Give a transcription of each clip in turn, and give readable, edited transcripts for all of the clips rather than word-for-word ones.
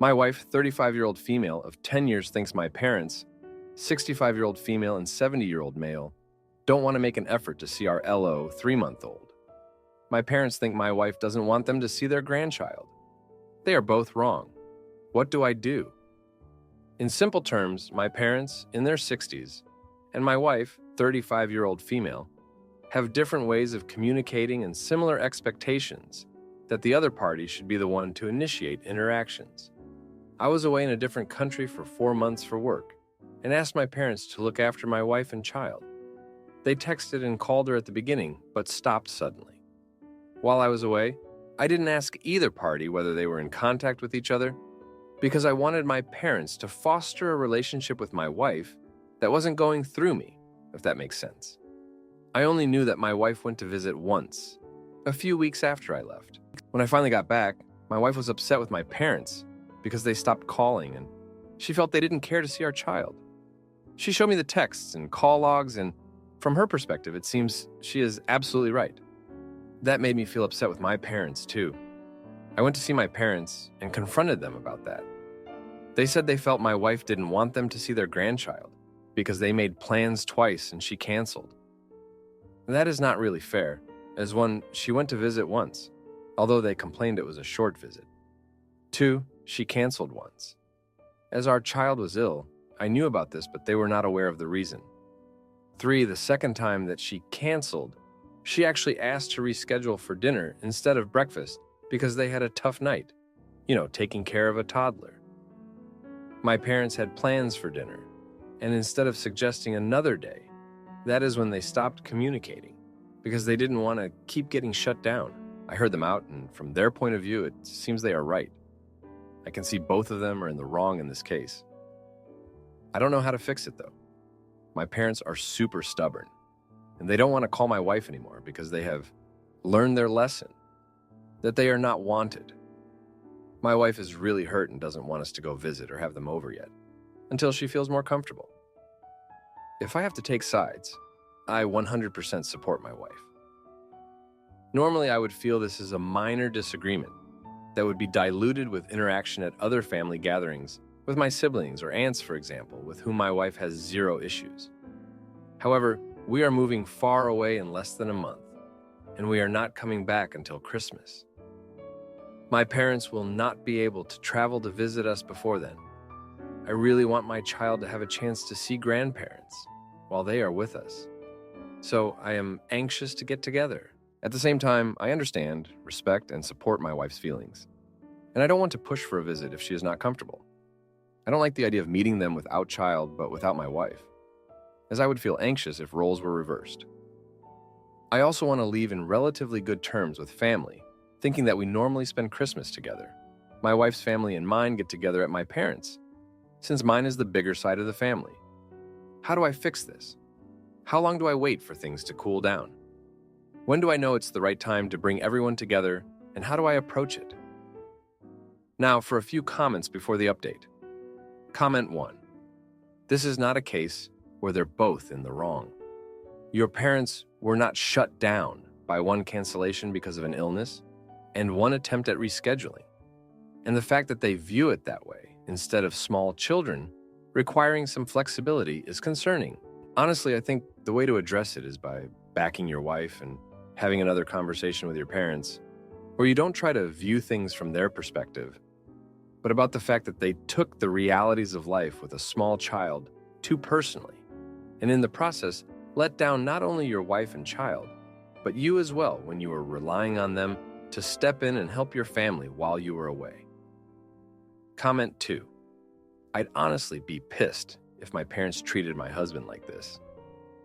My wife, 35-year-old female of 10 years, thinks my parents, 65-year-old female and 70-year-old male, don't want to make an effort to see our LO 3-month-old. My parents think my wife doesn't want them to see their grandchild. They are both wrong. What do I do? In simple terms, my parents, in their 60s, and my wife, 35-year-old female, have different ways of communicating and similar expectations that the other party should be the one to initiate interactions. I was away in a different country for 4 months for work and asked my parents to look after my wife and child. They texted and called her at the beginning, but stopped suddenly. While I was away, I didn't ask either party whether they were in contact with each other because I wanted my parents to foster a relationship with my wife that wasn't going through me, if that makes sense. I only knew that my wife went to visit once, a few weeks after I left. When I finally got back, my wife was upset with my parents because they stopped calling and she felt they didn't care to see our child. She showed me the texts and call logs, and from her perspective, it seems she is absolutely right. That made me feel upset with my parents, too. I went to see my parents and confronted them about that. They said they felt my wife didn't want them to see their grandchild because they made plans twice and she canceled. That is not really fair, as one, she went to visit once, although they complained it was a short visit. 2, she canceled once. As our child was ill, I knew about this, but they were not aware of the reason. 3, the second time that she canceled, she actually asked to reschedule for dinner instead of breakfast because they had a tough night, taking care of a toddler. My parents had plans for dinner, and instead of suggesting another day, that is when they stopped communicating because they didn't want to keep getting shut down. I heard them out, and from their point of view, it seems they are right. I can see both of them are in the wrong in this case. I don't know how to fix it, though. My parents are super stubborn, and they don't want to call my wife anymore because they have learned their lesson, that they are not wanted. My wife is really hurt and doesn't want us to go visit or have them over yet, until she feels more comfortable. If I have to take sides, I 100% support my wife. Normally, I would feel this is a minor disagreement that would be diluted with interaction at other family gatherings with my siblings or aunts, for example, with whom my wife has zero issues. However, we are moving far away in less than a month, and we are not coming back until Christmas. My parents will not be able to travel to visit us before then. I really want my child to have a chance to see grandparents while they are with us. So I am anxious to get together. At the same time, I understand, respect, and support my wife's feelings. And I don't want to push for a visit if she is not comfortable. I don't like the idea of meeting them without child but without my wife, as I would feel anxious if roles were reversed. I also want to leave in relatively good terms with family, thinking that we normally spend Christmas together. My wife's family and mine get together at my parents', since mine is the bigger side of the family. How do I fix this? How long do I wait for things to cool down? When do I know it's the right time to bring everyone together, and how do I approach it? Now for a few comments before the update. Comment 1. This is not a case where they're both in the wrong. Your parents were not shut down by one cancellation because of an illness and one attempt at rescheduling. And the fact that they view it that way, instead of small children requiring some flexibility, is concerning. Honestly, I think the way to address it is by backing your wife and having another conversation with your parents, where you don't try to view things from their perspective, but about the fact that they took the realities of life with a small child too personally, and in the process let down not only your wife and child, but you as well when you were relying on them to step in and help your family while you were away. Comment 2. I'd honestly be pissed if my parents treated my husband like this.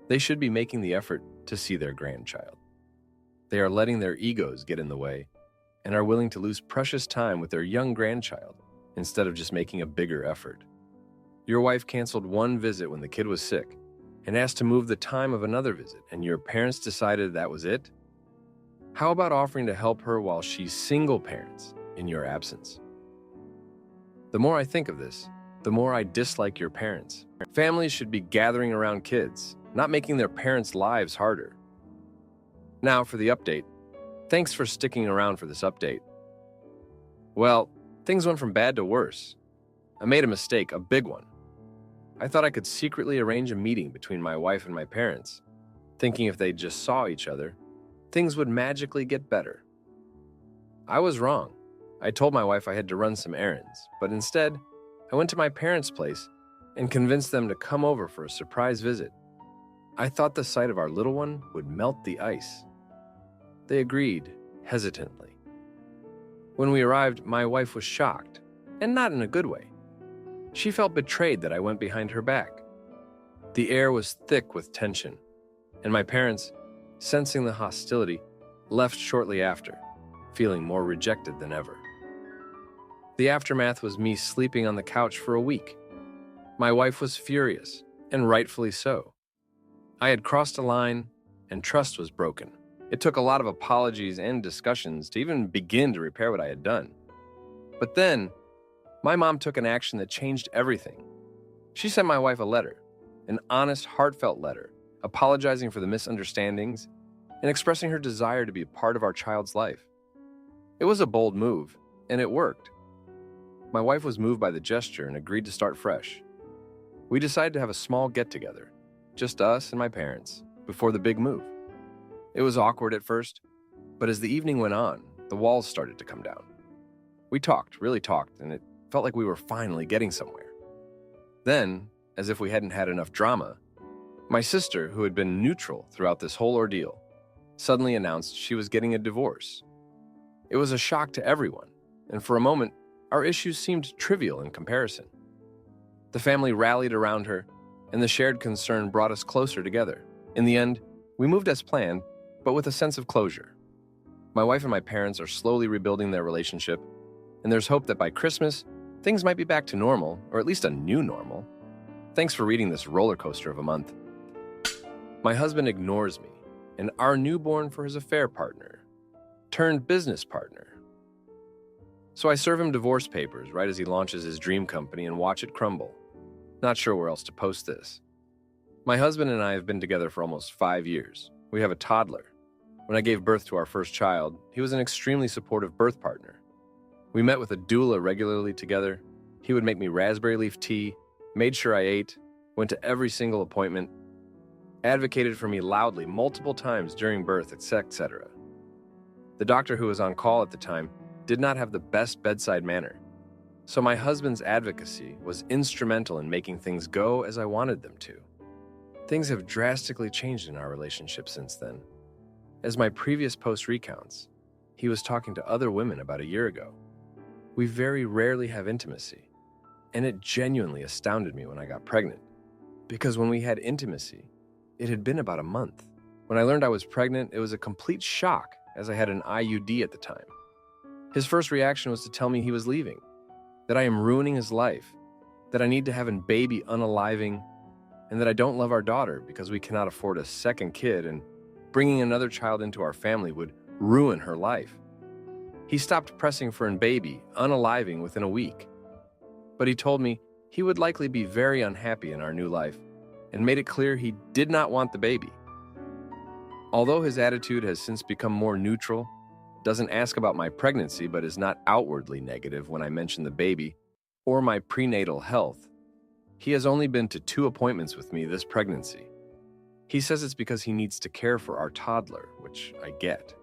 They should be making the effort to see their grandchild. They are letting their egos get in the way and are willing to lose precious time with their young grandchild instead of just making a bigger effort. Your wife canceled one visit when the kid was sick and asked to move the time of another visit, and your parents decided that was it? How about offering to help her while she's single parents in your absence? The more I think of this, the more I dislike your parents. Families should be gathering around kids, not making their parents' lives harder. Now for the update. Thanks for sticking around for this update. Well, Things went from bad to worse. I made a mistake, a big one. I thought I could secretly arrange a meeting between my wife and my parents, thinking if they just saw each other, things would magically get better. I was wrong. I told my wife I had to run some errands, but instead, I went to my parents' place and convinced them to come over for a surprise visit. I thought the sight of our little one would melt the ice. They agreed, hesitantly. When we arrived, my wife was shocked, and not in a good way. She felt betrayed that I went behind her back. The air was thick with tension, and my parents, sensing the hostility, left shortly after, feeling more rejected than ever. The aftermath was me sleeping on the couch for a week. My wife was furious, and rightfully so. I had crossed a line, and trust was broken. It took a lot of apologies and discussions to even begin to repair what I had done. But then, my mom took an action that changed everything. She sent my wife a letter, an honest, heartfelt letter, apologizing for the misunderstandings and expressing her desire to be a part of our child's life. It was a bold move, and it worked. My wife was moved by the gesture and agreed to start fresh. We decided to have a small get-together, just us and my parents, before the big move. It was awkward at first, but as the evening went on, the walls started to come down. We talked, really talked, and it felt like we were finally getting somewhere. Then, as if we hadn't had enough drama, my sister, who had been neutral throughout this whole ordeal, suddenly announced she was getting a divorce. It was a shock to everyone, and for a moment, our issues seemed trivial in comparison. The family rallied around her, and the shared concern brought us closer together. In the end, we moved as planned, but with a sense of closure. My wife and my parents are slowly rebuilding their relationship, and there's hope that by Christmas, things might be back to normal, or at least a new normal. Thanks for reading this roller coaster of a month. My husband ignores me, and our newborn for his affair partner, turned business partner. So I serve him divorce papers right as he launches his dream company and watch it crumble. Not sure where else to post this. My husband and I have been together for almost 5 years. We have a toddler. When I gave birth to our first child, he was an extremely supportive birth partner. We met with a doula regularly together. He would make me raspberry leaf tea, made sure I ate, went to every single appointment, advocated for me loudly multiple times during birth, etc. The doctor who was on call at the time did not have the best bedside manner, so my husband's advocacy was instrumental in making things go as I wanted them to. Things have drastically changed in our relationship since then. As my previous post recounts, he was talking to other women about a year ago. We very rarely have intimacy, and it genuinely astounded me when I got pregnant, because when we had intimacy, it had been about a month. When I learned I was pregnant, it was a complete shock, as I had an IUD at the time. His first reaction was to tell me he was leaving, that I am ruining his life, that I need to have a baby unaliving, and that I don't love our daughter because we cannot afford a second kid and bringing another child into our family would ruin her life. He stopped pressing for a baby unaliving within a week, but he told me he would likely be very unhappy in our new life and made it clear he did not want the baby. Although his attitude has since become more neutral, doesn't ask about my pregnancy but is not outwardly negative when I mention the baby or my prenatal health, he has only been to 2 appointments with me this pregnancy. He says it's because he needs to care for our toddler, which I get.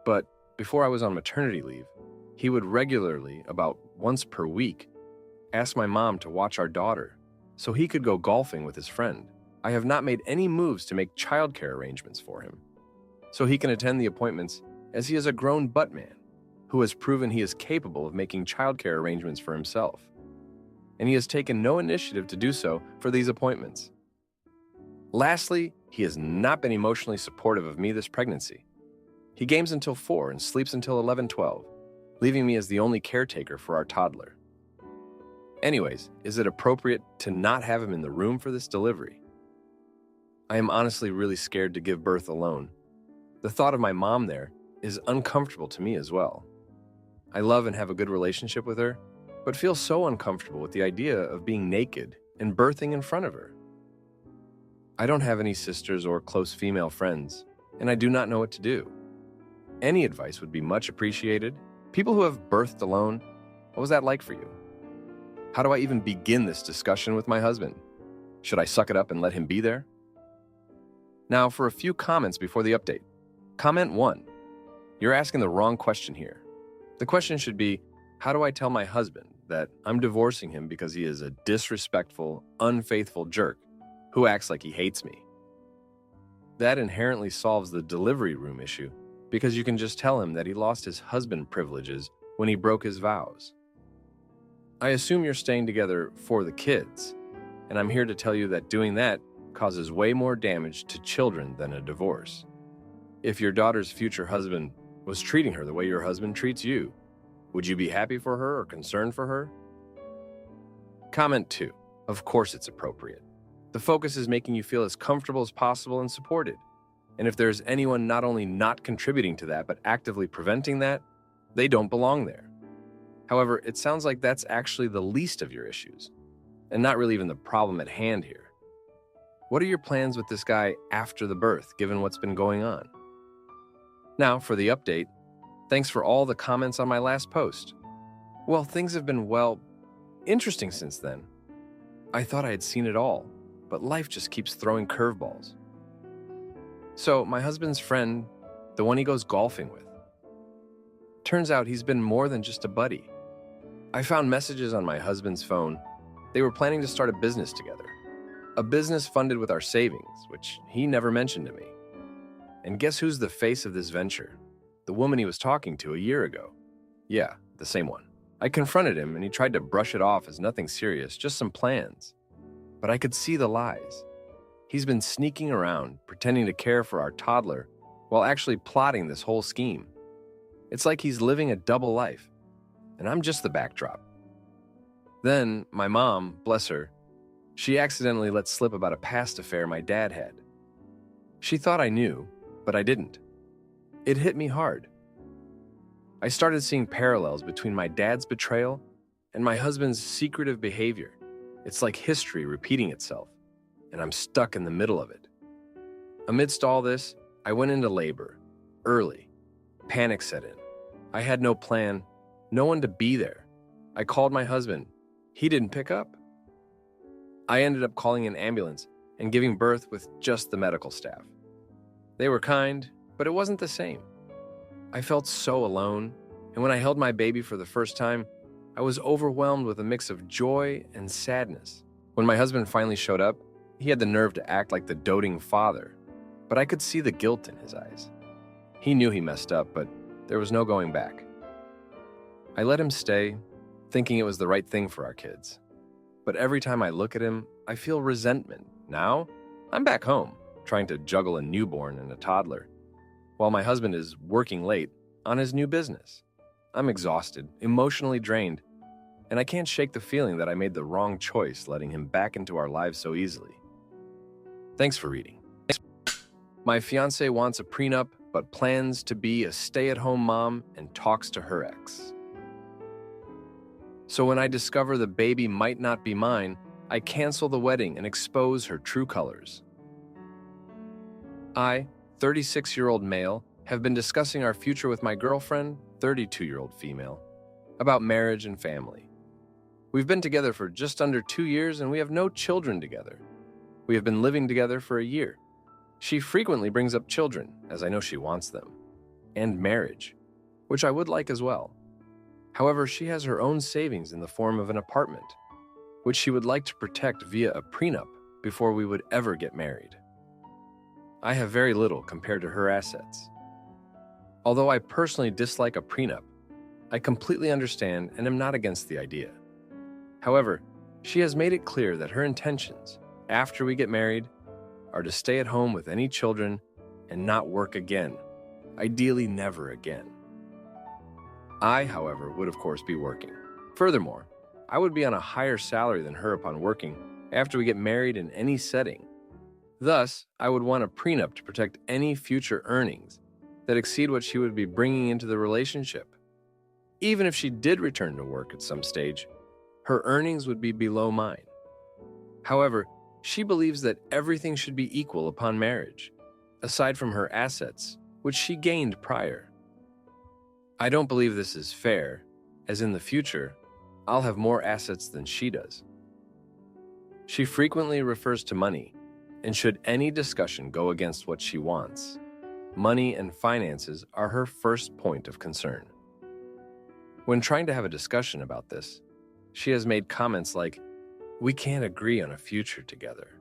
But before I was on maternity leave, he would regularly, about once per week, ask my mom to watch our daughter so he could go golfing with his friend. I have not made any moves to make childcare arrangements for him, so he can attend the appointments as he is a grown butt man who has proven he is capable of making childcare arrangements for himself. And he has taken no initiative to do so for these appointments. Lastly, he has not been emotionally supportive of me this pregnancy. He games until 4 and sleeps until 11-12, leaving me as the only caretaker for our toddler. Anyways, is it appropriate to not have him in the room for this delivery? I am honestly really scared to give birth alone. The thought of my mom there is uncomfortable to me as well. I love and have a good relationship with her, but feel so uncomfortable with the idea of being naked and birthing in front of her. I don't have any sisters or close female friends, and I do not know what to do. Any advice would be much appreciated. People who have birthed alone What was that like for you? How do I even begin this discussion with my husband? Should I suck it up and let him be there? Now, for a few comments before the update. Comment 1. You're asking the wrong question here. The question should be, how do I tell my husband that I'm divorcing him because he is a disrespectful, unfaithful jerk who acts like he hates me? That inherently solves the delivery room issue because you can just tell him that he lost his husband privileges when he broke his vows. I assume you're staying together for the kids, and I'm here to tell you that doing that causes way more damage to children than a divorce. If your daughter's future husband was treating her the way your husband treats you, would you be happy for her or concerned for her? Comment 2. Of course it's appropriate. The focus is making you feel as comfortable as possible and supported. And if there's anyone not only not contributing to that, but actively preventing that, they don't belong there. However, it sounds like that's actually the least of your issues, and not really even the problem at hand here. What are your plans with this guy after the birth, given what's been going on? Now, for the update, thanks for all the comments on my last post. Well, things have been, interesting since then. I thought I had seen it all, but life just keeps throwing curveballs. So, my husband's friend, the one he goes golfing with, turns out he's been more than just a buddy. I found messages on my husband's phone. They were planning to start a business together. A business funded with our savings, which he never mentioned to me. And guess who's the face of this venture? The woman he was talking to a year ago. Yeah, the same one. I confronted him and he tried to brush it off as nothing serious, just some plans. But I could see the lies. He's been sneaking around, pretending to care for our toddler, while actually plotting this whole scheme. It's like he's living a double life, and I'm just the backdrop. Then, my mom, bless her, she accidentally let slip about a past affair my dad had. She thought I knew, but I didn't. It hit me hard. I started seeing parallels between my dad's betrayal and my husband's secretive behavior. It's like history repeating itself, and I'm stuck in the middle of it. Amidst all this, I went into labor, early. Panic set in. I had no plan, no one to be there. I called my husband. He didn't pick up. I ended up calling an ambulance and giving birth with just the medical staff. They were kind, but it wasn't the same. I felt so alone, and when I held my baby for the first time, I was overwhelmed with a mix of joy and sadness. When my husband finally showed up, he had the nerve to act like the doting father, but I could see the guilt in his eyes. He knew he messed up, but there was no going back. I let him stay, thinking it was the right thing for our kids. But every time I look at him, I feel resentment. Now, I'm back home, trying to juggle a newborn and a toddler, while my husband is working late on his new business. I'm exhausted, emotionally drained, and I can't shake the feeling that I made the wrong choice letting him back into our lives so easily. Thanks for reading. My fiancé wants a prenup, but plans to be a stay-at-home mom and talks to her ex. So when I discover the baby might not be mine, I cancel the wedding and expose her true colors. I, 36-year-old male, have been discussing our future with my girlfriend, 32-year-old female, about marriage and family. We've been together for just under 2 years and we have no children together. We have been living together for a year. She frequently brings up children, as I know she wants them, and marriage, which I would like as well. However, she has her own savings in the form of an apartment, which she would like to protect via a prenup before we would ever get married. I have very little compared to her assets. Although I personally dislike a prenup, I completely understand and am not against the idea. However, she has made it clear that her intentions, after we get married, are to stay at home with any children and not work again, ideally never again. I, however, would of course be working. Furthermore, I would be on a higher salary than her upon working after we get married in any setting. Thus, I would want a prenup to protect any future earnings that exceed what she would be bringing into the relationship. Even if she did return to work at some stage, her earnings would be below mine. However, she believes that everything should be equal upon marriage, aside from her assets, which she gained prior. I don't believe this is fair, as in the future, I'll have more assets than she does. She frequently refers to money, and should any discussion go against what she wants, money and finances are her first point of concern. When trying to have a discussion about this, she has made comments like, "We can't agree on a future together.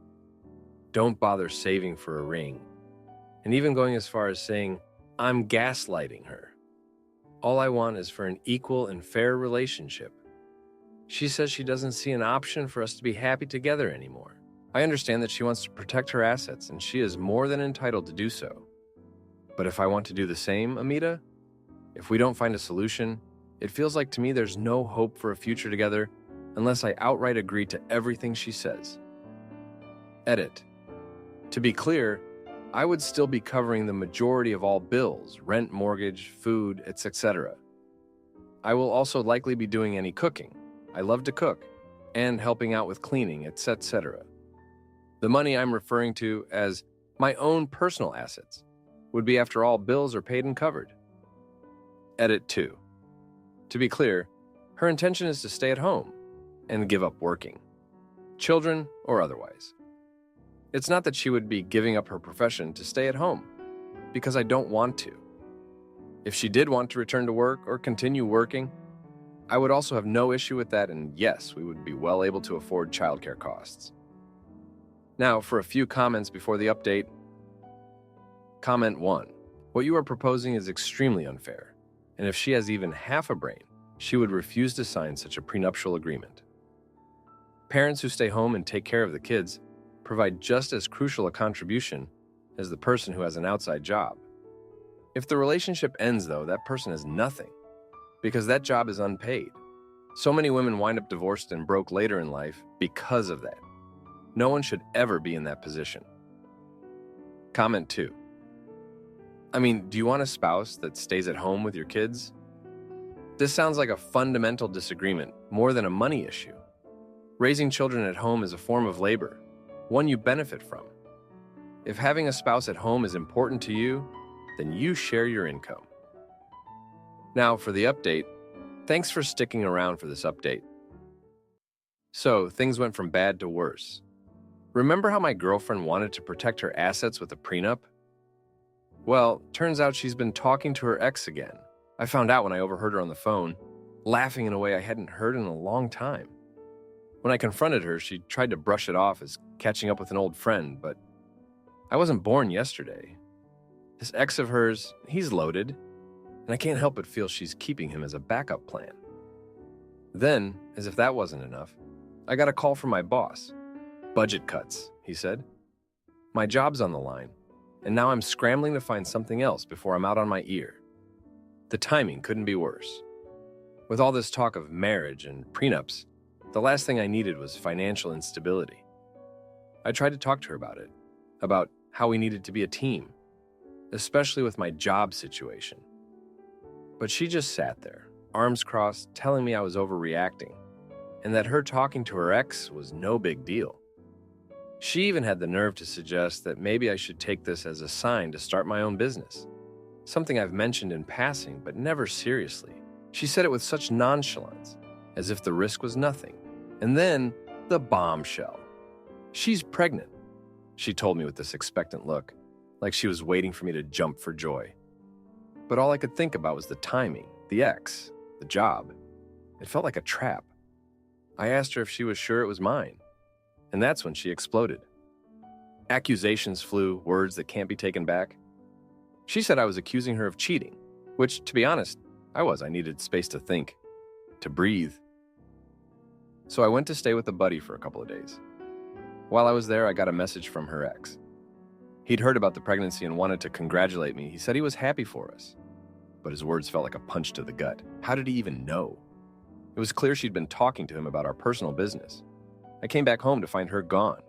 Don't bother saving for a ring," and even going as far as saying, "I'm gaslighting her. All I want is for an equal and fair relationship." She says she doesn't see an option for us to be happy together anymore. I understand that she wants to protect her assets, and she is more than entitled to do so. But if I want to do the same, Amita, if we don't find a solution, it feels like to me there's no hope for a future together unless I outright agree to everything she says. Edit. To be clear, I would still be covering the majority of all bills, rent, mortgage, food, etc. I will also likely be doing any cooking. I love to cook, and helping out with cleaning, etc. The money I'm referring to as my own personal assets would be after all bills are paid and covered. Edit 2. To be clear, her intention is to stay at home and give up working, children or otherwise. It's not that she would be giving up her profession to stay at home, because I don't want to. If she did want to return to work or continue working, I would also have no issue with that, and yes, we would be well able to afford childcare costs. Now, for a few comments before the update. Comment 1. What you are proposing is extremely unfair, and if she has even half a brain, she would refuse to sign such a prenuptial agreement. Parents who stay home and take care of the kids provide just as crucial a contribution as the person who has an outside job. If the relationship ends, though, that person has nothing, because that job is unpaid. So many women wind up divorced and broke later in life because of that. No one should ever be in that position. Comment 2. I mean, do you want a spouse that stays at home with your kids? This sounds like a fundamental disagreement more than a money issue. Raising children at home is a form of labor, one you benefit from. If having a spouse at home is important to you, then you share your income. Now for the update. Thanks for sticking around for this update. So, things went from bad to worse. Remember how my girlfriend wanted to protect her assets with a prenup? Well, turns out she's been talking to her ex again. I found out when I overheard her on the phone, laughing in a way I hadn't heard in a long time. When I confronted her, she tried to brush it off as catching up with an old friend, but I wasn't born yesterday. This ex of hers, he's loaded, and I can't help but feel she's keeping him as a backup plan. Then, as if that wasn't enough, I got a call from my boss. "Budget cuts," he said. "My job's on the line, and now I'm scrambling to find something else before I'm out on my ear." The timing couldn't be worse. With all this talk of marriage and prenups, the last thing I needed was financial instability. I tried to talk to her about how we needed to be a team, especially with my job situation. But she just sat there, arms crossed, telling me I was overreacting, and that her talking to her ex was no big deal. She even had the nerve to suggest that maybe I should take this as a sign to start my own business, something I've mentioned in passing but never seriously. She said it with such nonchalance, as if the risk was nothing. And then, the bombshell. "She's pregnant," she told me with this expectant look, like she was waiting for me to jump for joy. But all I could think about was the timing, the ex, the job. It felt like a trap. I asked her if she was sure it was mine, and that's when she exploded. Accusations flew, words that can't be taken back. She said I was accusing her of cheating, which, to be honest, I was. I needed space to think, to breathe. So I went to stay with a buddy for a couple of days. While I was there, I got a message from her ex. He'd heard about the pregnancy and wanted to congratulate me. He said he was happy for us, but his words felt like a punch to the gut. How did he even know? It was clear she'd been talking to him about our personal business. I came back home to find her gone.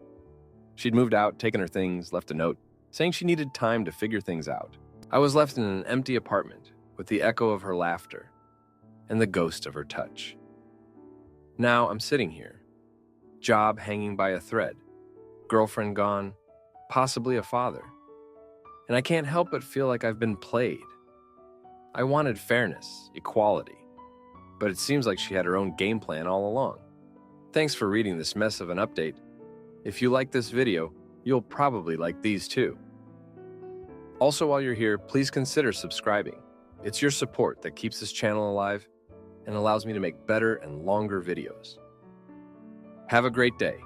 She'd moved out, taken her things, left a note, saying she needed time to figure things out. I was left in an empty apartment with the echo of her laughter and the ghost of her touch. Now I'm sitting here, job hanging by a thread, girlfriend gone, possibly a father. And I can't help but feel like I've been played. I wanted fairness, equality. but it seems like she had her own game plan all along. Thanks for reading this mess of an update. If you like this video, you'll probably like these too. Also, while you're here, please consider subscribing. It's your support that keeps this channel alive and allows me to make better and longer videos. Have a great day.